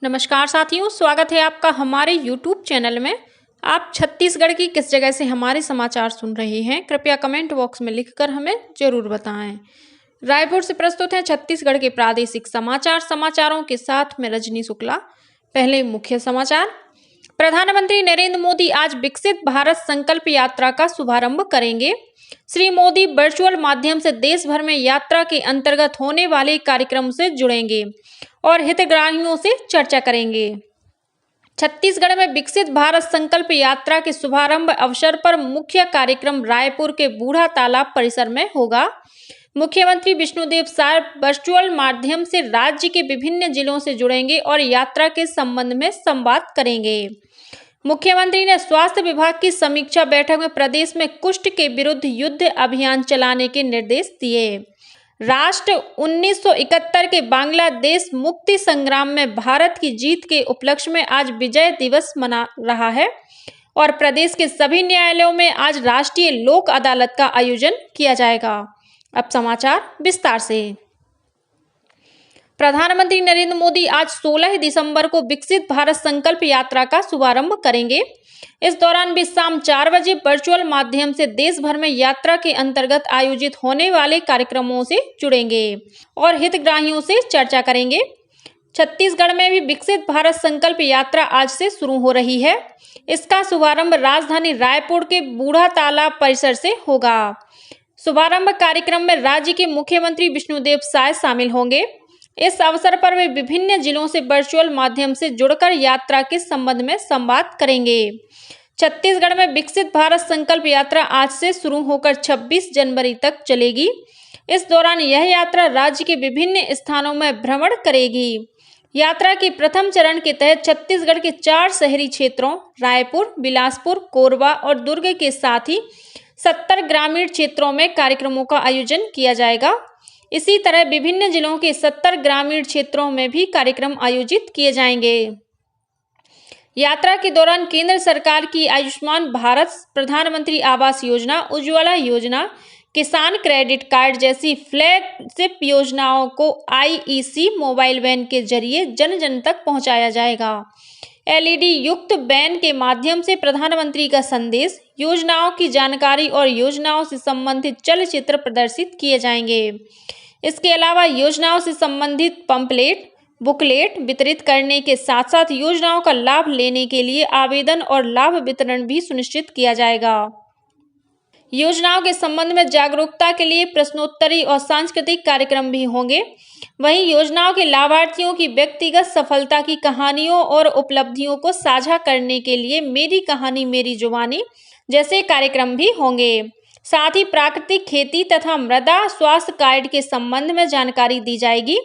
नमस्कार साथियों, स्वागत है आपका हमारे YouTube चैनल में। आप छत्तीसगढ़ की किस जगह से हमारे समाचार सुन रहे हैं, कृपया कमेंट बॉक्स में लिखकर हमें जरूर बताएं। रायपुर से प्रस्तुत हैं छत्तीसगढ़ के प्रादेशिक समाचार। समाचारों के साथ मैं रजनी शुक्ला। पहले मुख्य समाचार। प्रधानमंत्री नरेंद्र मोदी आज विकसित भारत संकल्प यात्रा का शुभारंभ करेंगे। श्री मोदी वर्चुअल माध्यम से देश भर में यात्रा के अंतर्गत होने वाले कार्यक्रम से जुड़ेंगे और हितग्राहियों से चर्चा करेंगे। छत्तीसगढ़ में विकसित भारत संकल्प यात्रा के शुभारंभ अवसर पर मुख्य कार्यक्रम रायपुर के बूढ़ा तालाब परिसर में होगा। मुख्यमंत्री विष्णुदेव साय वर्चुअल माध्यम से राज्य के विभिन्न जिलों से जुड़ेंगे और यात्रा के संबंध में संवाद करेंगे। मुख्यमंत्री ने स्वास्थ्य विभाग की समीक्षा बैठक में प्रदेश में कुष्ठ के विरुद्ध युद्ध अभियान चलाने के निर्देश दिए। राष्ट्र 1971 के बांग्लादेश मुक्ति संग्राम में भारत की जीत के उपलक्ष्य में आज विजय दिवस मना रहा है और प्रदेश के सभी न्यायालयों में आज राष्ट्रीय लोक अदालत का आयोजन किया जाएगा। अब समाचार विस्तार से। प्रधानमंत्री नरेंद्र मोदी आज 16 दिसंबर को विकसित भारत संकल्प यात्रा का शुभारंभ करेंगे। इस दौरान वे शाम 4 बजे वर्चुअल माध्यम से देश भर में यात्रा के अंतर्गत आयोजित होने वाले कार्यक्रमों से जुड़ेंगे और हितग्राहियों से चर्चा करेंगे। छत्तीसगढ़ में भी विकसित भारत संकल्प यात्रा आज से शुरू हो रही है। इसका शुभारंभ राजधानी रायपुर के बूढ़ा तालाब परिसर से होगा। शुभारंभ कार्यक्रम में राज्य के मुख्यमंत्री विष्णुदेव साय शामिल होंगे। इस अवसर पर वे विभिन्न जिलों से वर्चुअल माध्यम से जुड़कर यात्रा के संबंध में संवाद करेंगे। छत्तीसगढ़ में विकसित भारत संकल्प यात्रा आज से शुरू होकर 26 जनवरी तक चलेगी। इस दौरान यह यात्रा राज्य के विभिन्न स्थानों में भ्रमण करेगी। यात्रा के प्रथम चरण के तहत छत्तीसगढ़ के 4 शहरी क्षेत्रों रायपुर, बिलासपुर, कोरबा और दुर्ग के साथ ही 70 ग्रामीण क्षेत्रों में कार्यक्रमों का आयोजन किया जाएगा। इसी तरह विभिन्न जिलों के 70 ग्रामीण क्षेत्रों में भी कार्यक्रम आयोजित किए जाएंगे। यात्रा के दौरान केंद्र सरकार की आयुष्मान भारत, प्रधानमंत्री आवास योजना, उज्ज्वला योजना, किसान क्रेडिट कार्ड जैसी फ्लैगशिप योजनाओं को आईईसी मोबाइल वैन के जरिए जन जन तक पहुंचाया जाएगा। एलईडी युक्त वैन के माध्यम से प्रधानमंत्री का संदेश, योजनाओं की जानकारी और योजनाओं से संबंधित चलचित्र प्रदर्शित किए जाएंगे। इसके अलावा योजनाओं से संबंधित पंपलेट, बुकलेट वितरित करने के साथ साथ योजनाओं का लाभ लेने के लिए आवेदन और लाभ वितरण भी सुनिश्चित किया जाएगा। योजनाओं के संबंध में जागरूकता के लिए प्रश्नोत्तरी और सांस्कृतिक कार्यक्रम भी होंगे। वहीं योजनाओं के लाभार्थियों की व्यक्तिगत सफलता की कहानियों और उपलब्धियों को साझा करने के लिए मेरी कहानी मेरी जुबानी जैसे कार्यक्रम भी होंगे। साथ ही प्राकृतिक खेती तथा मृदा स्वास्थ्य कार्ड के संबंध में जानकारी दी जाएगी।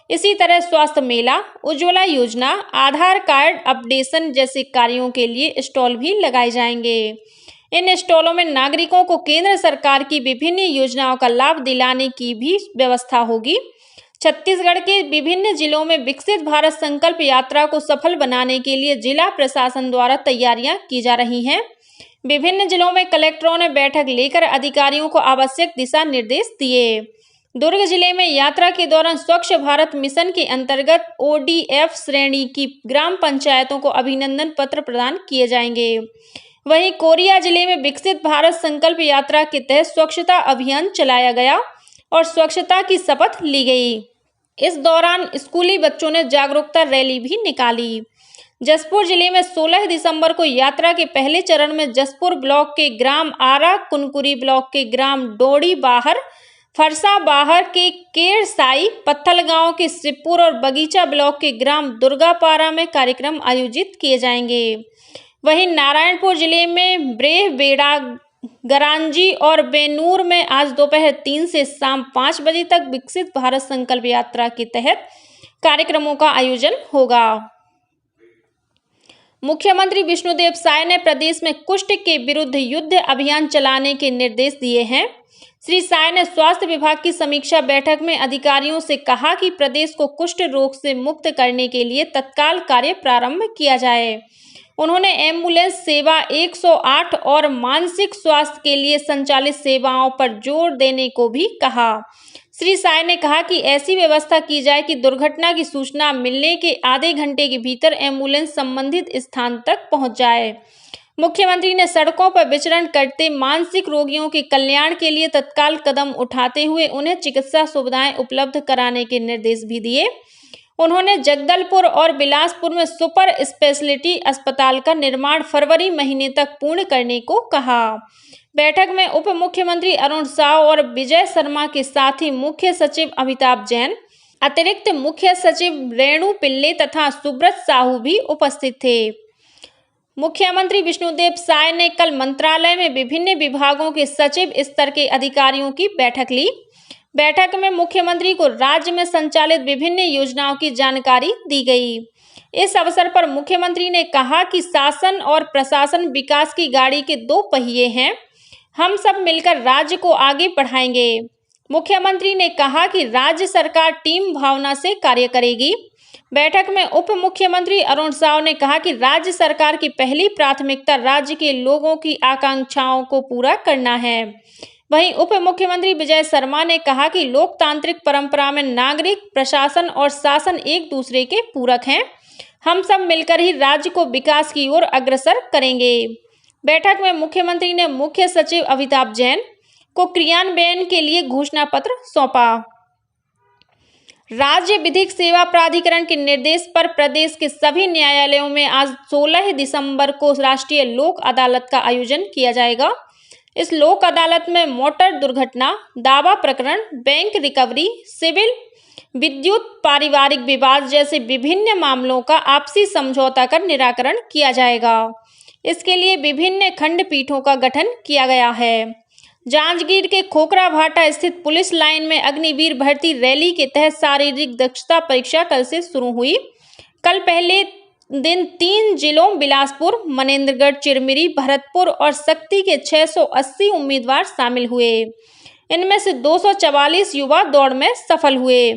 इसी तरह स्वास्थ्य मेला, उज्ज्वला योजना, आधार कार्ड अपडेशन जैसे कार्यों के लिए स्टॉल भी लगाए जाएंगे। इन स्टॉलों में नागरिकों को केंद्र सरकार की विभिन्न योजनाओं का लाभ दिलाने की भी व्यवस्था होगी। छत्तीसगढ़ के विभिन्न जिलों में विकसित भारत संकल्प यात्रा को सफल बनाने के लिए जिला प्रशासन द्वारा तैयारियां की जा रही हैं। विभिन्न जिलों में कलेक्टरों ने बैठक लेकर अधिकारियों को आवश्यक दिशा निर्देश दिए। दुर्ग जिले में यात्रा के दौरान स्वच्छ भारत मिशन के अंतर्गत ओडीएफ श्रेणी की ग्राम पंचायतों को अभिनंदन पत्र प्रदान किए जाएंगे। वहीं कोरिया जिले में विकसित भारत संकल्प यात्रा के तहत स्वच्छता अभियान चलाया गया और स्वच्छता की शपथ ली गई। इस दौरान स्कूली बच्चों ने जागरूकता रैली भी निकाली। जसपुर जिले में 16 दिसंबर को यात्रा के पहले चरण में जसपुर ब्लॉक के ग्राम आरा, कुनकुरी ब्लॉक के ग्राम डोड़ी बाहर, फरसा बाहर के केरसाई, पत्थलगांव के शिवपुर और बगीचा ब्लॉक के ग्राम दुर्गापारा में कार्यक्रम आयोजित किए जाएंगे। वहीं नारायणपुर जिले में ब्रेह बेड़ा, गरांजी और बेनूर में आज दोपहर 3 से शाम 5 बजे तक विकसित भारत संकल्प यात्रा के तहत कार्यक्रमों का आयोजन होगा। मुख्यमंत्री विष्णुदेव साय ने प्रदेश में कुष्ठ के विरुद्ध युद्ध अभियान चलाने के निर्देश दिए हैं। श्री साय ने स्वास्थ्य विभाग की समीक्षा बैठक में अधिकारियों से कहा कि प्रदेश को कुष्ठ रोग से मुक्त करने के लिए तत्काल कार्य प्रारंभ किया जाए। उन्होंने एम्बुलेंस सेवा 108 और मानसिक स्वास्थ्य के लिए संचालित सेवाओं पर जोर देने को भी कहा। श्री साय ने कहा कि ऐसी व्यवस्था की जाए कि दुर्घटना की सूचना मिलने के आधे घंटे के भीतर एम्बुलेंस संबंधित स्थान तक पहुंच जाए। मुख्यमंत्री ने सड़कों पर विचरण करते मानसिक रोगियों के कल्याण के लिए तत्काल कदम उठाते हुए उन्हें चिकित्सा सुविधाएं उपलब्ध कराने के निर्देश भी दिए। उन्होंने जगदलपुर और बिलासपुर में सुपर स्पेशलिटी अस्पताल का निर्माण फरवरी महीने तक पूर्ण करने को कहा। बैठक में उप मुख्यमंत्री अरुण साव और विजय शर्मा के साथ ही मुख्य सचिव अमिताभ जैन, अतिरिक्त मुख्य सचिव रेणु पिल्ले तथा सुब्रत साहू भी उपस्थित थे। मुख्यमंत्री विष्णुदेव साय ने कल मंत्रालय में विभिन्न विभागों के सचिव स्तर के अधिकारियों की बैठक ली। बैठक में मुख्यमंत्री को राज्य में संचालित विभिन्न योजनाओं की जानकारी दी गई। इस अवसर पर मुख्यमंत्री ने कहा कि शासन और प्रशासन विकास की गाड़ी के दो पहिए हैं। हम सब मिलकर राज्य को आगे बढ़ाएंगे। मुख्यमंत्री ने कहा कि राज्य सरकार टीम भावना से कार्य करेगी। बैठक में उप मुख्यमंत्री अरुण साव ने कहा कि राज्य सरकार की पहली प्राथमिकता राज्य के लोगों की आकांक्षाओं को पूरा करना है। वहीं उप मुख्यमंत्री विजय शर्मा ने कहा कि लोकतांत्रिक परंपरा में नागरिक, प्रशासन और शासन एक दूसरे के पूरक हैं। हम सब मिलकर ही राज्य को विकास की ओर अग्रसर करेंगे। बैठक में मुख्यमंत्री ने मुख्य सचिव अमिताभ जैन को क्रियान्वयन के लिए घोषणा पत्र सौंपा। राज्य विधिक सेवा प्राधिकरण के निर्देश पर प्रदेश के सभी न्यायालयों में आज 16 दिसंबर को राष्ट्रीय लोक अदालत का आयोजन किया जाएगा। इस लोक अदालत में मोटर दुर्घटना, दावा प्रकरण, बैंक रिकवरी, सिविल, विद्युत, पारिवारिक विवाद जैसे विभिन्न मामलों का आपसी समझौता कर निराकरण किया जाएगा। इसके लिए विभिन्न खंडपीठों का गठन किया गया है। जांजगीर के खोखरा भाटा स्थित पुलिस लाइन में अग्निवीर भर्ती रैली के तहत शारीरिक दक्षता परीक्षा कल से शुरू हुई। कल पहले दिन 3 जिलों बिलासपुर, मनेंद्रगढ़, चिरमिरी, भरतपुर और शक्ति के 680 उम्मीदवार शामिल हुए। इनमें से 244 युवा दौड़ में सफल हुए।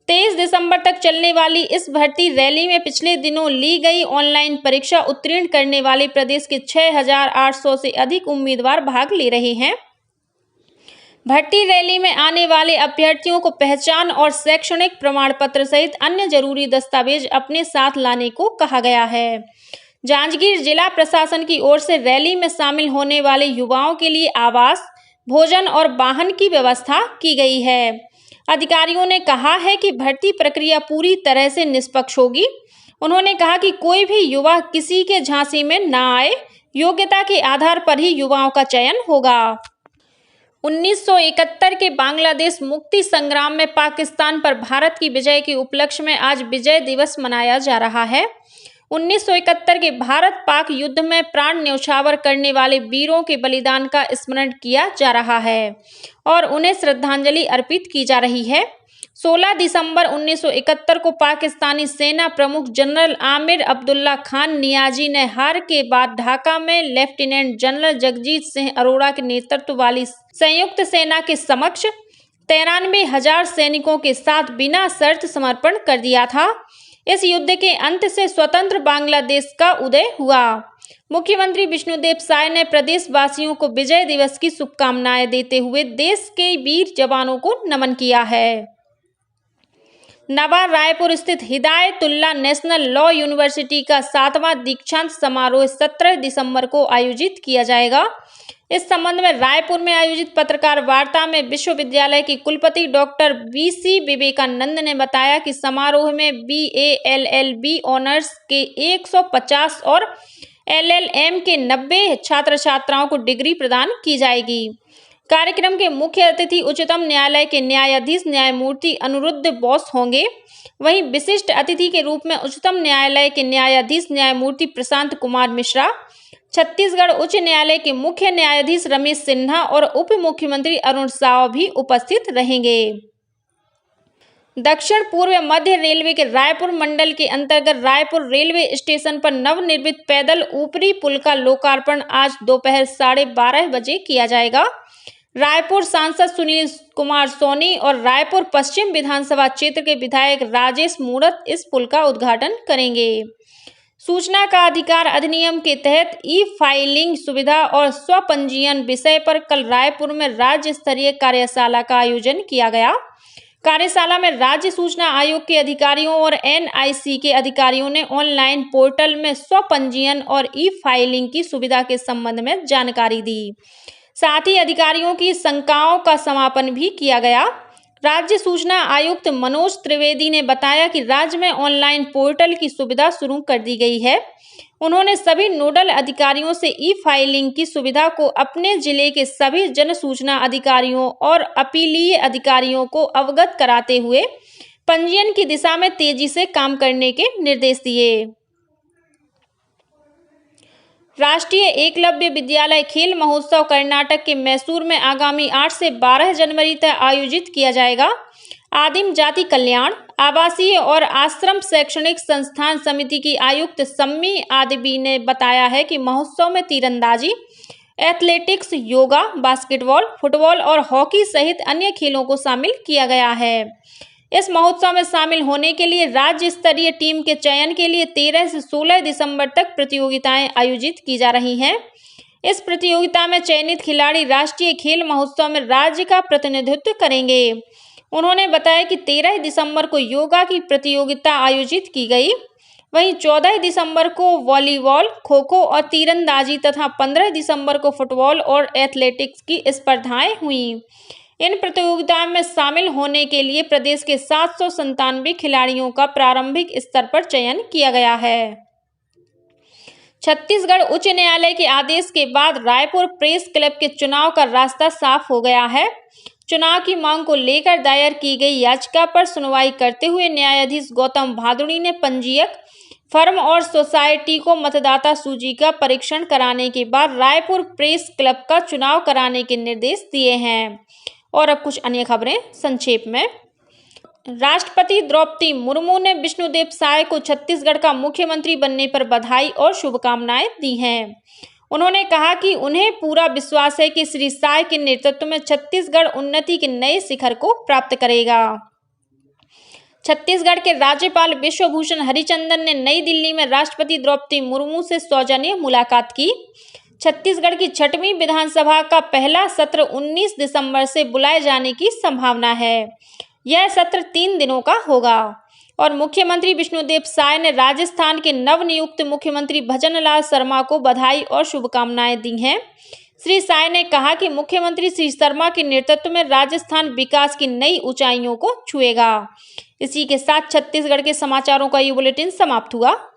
23 दिसंबर तक चलने वाली इस भर्ती रैली में पिछले दिनों ली गई ऑनलाइन परीक्षा उत्तीर्ण करने वाले प्रदेश के 6,800 से अधिक उम्मीदवार भाग ले रहे हैं। भर्ती रैली में आने वाले अभ्यर्थियों को पहचान और शैक्षणिक प्रमाण पत्र सहित अन्य जरूरी दस्तावेज अपने साथ लाने को कहा गया है। जांजगीर जिला प्रशासन की ओर से रैली में शामिल होने वाले युवाओं के लिए आवास, भोजन और वाहन की व्यवस्था की गई है। अधिकारियों ने कहा है कि भर्ती प्रक्रिया पूरी तरह से निष्पक्ष होगी। उन्होंने कहा कि कोई भी युवा किसी के झांसे में न आए, योग्यता के आधार पर ही युवाओं का चयन होगा। 1971 के बांग्लादेश मुक्ति संग्राम में पाकिस्तान पर भारत की विजय के उपलक्ष्य में आज विजय दिवस मनाया जा रहा है। 1971 के भारत पाक युद्ध में प्राण न्यौछावर करने वाले वीरों के बलिदान का स्मरण किया जा रहा है और उन्हें श्रद्धांजलि अर्पित की जा रही है। 16 दिसंबर 1971 को पाकिस्तानी सेना प्रमुख जनरल आमिर अब्दुल्ला खान नियाजी ने हार के बाद ढाका में लेफ्टिनेंट जनरल जगजीत सिंह अरोड़ा के नेतृत्व वाली संयुक्त सेना के समक्ष 93,000 सैनिकों के साथ बिना शर्त समर्पण कर दिया था। इस युद्ध के अंत से स्वतंत्र बांग्लादेश का उदय हुआ। मुख्यमंत्री विष्णुदेव साय ने प्रदेशवासियों को विजय दिवस की शुभकामनाएं देते हुए देश के वीर जवानों को नमन किया है। नवा रायपुर स्थित हिदायतुल्लाह नेशनल लॉ यूनिवर्सिटी का 7वां दीक्षांत समारोह 17 दिसंबर को आयोजित किया जाएगा। इस संबंध में रायपुर में आयोजित पत्रकार वार्ता में विश्वविद्यालय के कुलपति डॉक्टर VC विवेकानंद ने बताया कि समारोह में BA LLB ऑनर्स के 150 और LLM के 90 छात्र छात्राओं को डिग्री प्रदान की जाएगी। कार्यक्रम के मुख्य अतिथि उच्चतम न्यायालय के न्यायाधीश न्यायमूर्ति अनिरुद्ध बोस होंगे। वहीं विशिष्ट अतिथि के रूप में उच्चतम न्यायालय के न्यायाधीश न्यायमूर्ति प्रशांत कुमार मिश्रा, छत्तीसगढ़ उच्च न्यायालय के मुख्य न्यायाधीश रमेश सिन्हा और उप मुख्यमंत्री अरुण साव भी उपस्थित रहेंगे। दक्षिण पूर्व मध्य रेलवे के रायपुर मंडल के अंतर्गत रायपुर रेलवे स्टेशन पर नवनिर्मित पैदल ऊपरी पुल का लोकार्पण आज दोपहर 12:30 बजे किया जाएगा। रायपुर सांसद सुनील कुमार सोनी और रायपुर पश्चिम विधानसभा क्षेत्र के विधायक राजेश मूणत इस पुल का उद्घाटन करेंगे। सूचना का अधिकार अधिनियम के तहत ई-फाइलिंग सुविधा और स्वपंजीयन विषय पर कल रायपुर में राज्य स्तरीय कार्यशाला का आयोजन किया गया। कार्यशाला में राज्य सूचना आयोग के अधिकारियों और NIC के अधिकारियों ने ऑनलाइन पोर्टल में स्वपंजीयन और ई-फाइलिंग की सुविधा के संबंध में जानकारी दी। साथ ही अधिकारियों की शंकाओं का समापन भी किया गया। राज्य सूचना आयुक्त मनोज त्रिवेदी ने बताया कि राज्य में ऑनलाइन पोर्टल की सुविधा शुरू कर दी गई है। उन्होंने सभी नोडल अधिकारियों से ई-फाइलिंग की सुविधा को अपने जिले के सभी जन सूचना अधिकारियों और अपीलीय अधिकारियों को अवगत कराते हुए पंजीयन की दिशा में तेजी से काम करने के निर्देश दिए। राष्ट्रीय एकलव्य विद्यालय खेल महोत्सव कर्नाटक के मैसूर में आगामी 8 से 12 जनवरी तक आयोजित किया जाएगा। आदिम जाति कल्याण, आवासीय और आश्रम शैक्षणिक संस्थान समिति की आयुक्त सम्मी आदिबी ने बताया है कि महोत्सव में तीरंदाजी, एथलेटिक्स, योगा, बास्केटबॉल, फुटबॉल और हॉकी सहित अन्य खेलों को शामिल किया गया है। इस महोत्सव में शामिल होने के लिए राज्य स्तरीय टीम के चयन के लिए 13 से 16 दिसंबर तक प्रतियोगिताएं आयोजित की जा रही हैं। इस प्रतियोगिता में चयनित खिलाड़ी राष्ट्रीय खेल महोत्सव में राज्य का प्रतिनिधित्व करेंगे। उन्होंने बताया कि 13 दिसंबर को योगा की प्रतियोगिता आयोजित की गई, वहीं 14 दिसंबर को वॉलीबॉल, खो-खो और तीरंदाजी तथा 15 दिसंबर को फुटबॉल और एथलेटिक्स की स्पर्धाएं हुई। इन प्रतियोगिताओं में शामिल होने के लिए प्रदेश के 797 खिलाड़ियों का प्रारंभिक स्तर पर चयन किया गया है। छत्तीसगढ़ उच्च न्यायालय के आदेश के बाद रायपुर प्रेस क्लब के चुनाव का रास्ता साफ हो गया है। चुनाव की मांग को लेकर दायर की गई याचिका पर सुनवाई करते हुए न्यायाधीश गौतम भादुड़ी ने पंजीयक, फर्म और सोसाइटी को मतदाता सूची का परीक्षण कराने के बाद रायपुर प्रेस क्लब का चुनाव कराने के निर्देश दिए हैं। और अब कुछ अन्य खबरें संक्षेप में। राष्ट्रपति द्रौपदी मुर्मू ने विष्णुदेव साय को छत्तीसगढ़ का मुख्यमंत्री बनने पर बधाई और शुभकामनाएं दी हैं। उन्होंने कहा कि उन्हें पूरा विश्वास है कि श्री साय के नेतृत्व में छत्तीसगढ़ उन्नति के नए शिखर को प्राप्त करेगा। छत्तीसगढ़ के राज्यपाल विश्वभूषण हरिचंदन ने नई दिल्ली में राष्ट्रपति द्रौपदी मुर्मू से सौजन्य मुलाकात की। छत्तीसगढ़ की 6वीं विधानसभा का पहला सत्र 19 दिसंबर से बुलाए जाने की संभावना है। यह सत्र 3 दिनों का होगा और मुख्यमंत्री विष्णुदेव साय ने राजस्थान के नवनियुक्त मुख्यमंत्री भजनलाल शर्मा को बधाई और शुभकामनाएं दी हैं। श्री साय ने कहा कि मुख्यमंत्री श्री शर्मा के नेतृत्व में राजस्थान विकास की नई ऊंचाइयों को छुएगा। इसी के साथ छत्तीसगढ़ के समाचारों का ये बुलेटिन समाप्त हुआ।